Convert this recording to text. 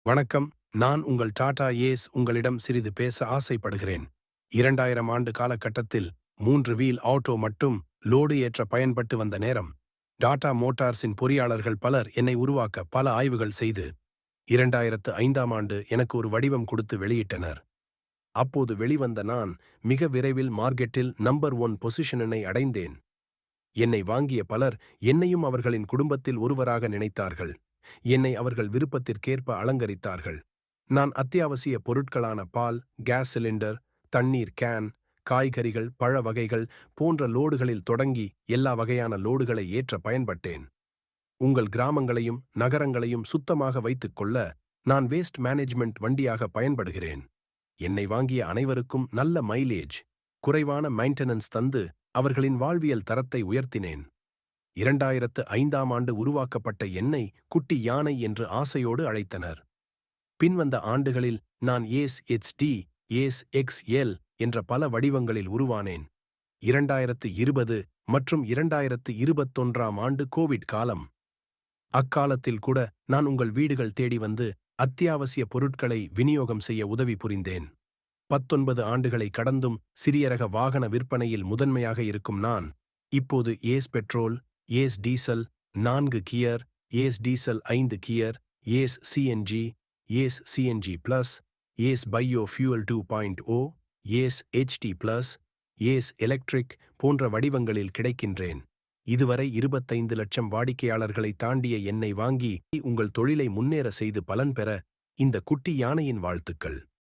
வணக்கம். நான் உங்கள் டாடா ஏஸ் உங்களிடம் சிறிது பேச ஆசைப்படுகிறேன். 2000 ஆண்டு காலகட்டத்தில் 3 வீல் ஆட்டோ மட்டும் லோடு ஏற்ற பயன்பட்டு வந்த நேரம், டாடா மோட்டார்ஸின் பொறியாளர்கள் பலர் என்னை உருவாக்க பல ஆய்வுகள் செய்து 2005ஆம் ஆண்டு எனக்கு ஒரு வடிவம் கொடுத்து வெளியிட்டனர். அப்போது வெளிவந்த நான் மிக விரைவில் மார்க்கெட்டில் நம்பர் 1 பொசிஷனை அடைந்தேன். என்னை வாங்கிய பலர் என்னையும் அவர்களின் குடும்பத்தில் ஒருவராக நினைத்தார்கள். என்னை அவர்கள் விருப்பத்திற்கேற்ப அலங்கரித்தார்கள். நான் அத்தியாவசிய பொருட்களான பால், கேஸ் சிலிண்டர், தண்ணீர் கேன், காய்கறிகள், பழ வகைகள் போன்ற லோடுகளில் தொடங்கி எல்லா வகையான லோடுகளை ஏற்ற பயன்பட்டேன். உங்கள் கிராமங்களையும் நகரங்களையும் சுத்தமாக வைத்துக் கொள்ள நான் வேஸ்ட் மேனேஜ்மெண்ட் வண்டியாக பயன்படுகிறேன். என்னை வாங்கிய அனைவருக்கும் நல்ல மைலேஜ், குறைவான மெயின்டெனன்ஸ் தந்து அவர்களின் வாழ்வியல் தரத்தை உயர்த்தினேன். 2005ஆம் ஆண்டு உருவாக்கப்பட்ட என்னை குட்டி யானை என்று ஆசையோடு அழைத்தனர். பின்வந்த ஆண்டுகளில் நான் ஏஸ் ஹெச்டி, ஏஸ் எக்ஸ்எல் என்ற பல வடிவங்களில் உருவானேன். 2020 மற்றும் 2021ஆம் ஆண்டு கோவிட் காலம். அக்காலத்தில் கூட நான் உங்கள் வீடுகள் தேடி வந்து அத்தியாவசிய பொருட்களை விநியோகம் செய்ய உதவி புரிந்தேன். 19 ஆண்டுகளை கடந்தும் சிறியரக வாகன விற்பனையில் முதன்மையாக இருக்கும் நான், இப்போது Ace petrol, Ace diesel 4 gear, Ace diesel 5 gear, Ace CNG, Ace CNG plus, Ace bio fuel 2.0, Ace HD plus, Ace electric போன்ற வடிவங்களில் கிடைக்கின்றேன். இதுவரை 25 லட்சம் வாடிக்கையாளர்களை தாண்டிய என்னை வாங்கி உங்கள் தொழிலை முன்னேற செய்து பலன் பெற இந்த குட்டி யானையின் வாழ்த்துக்கள்.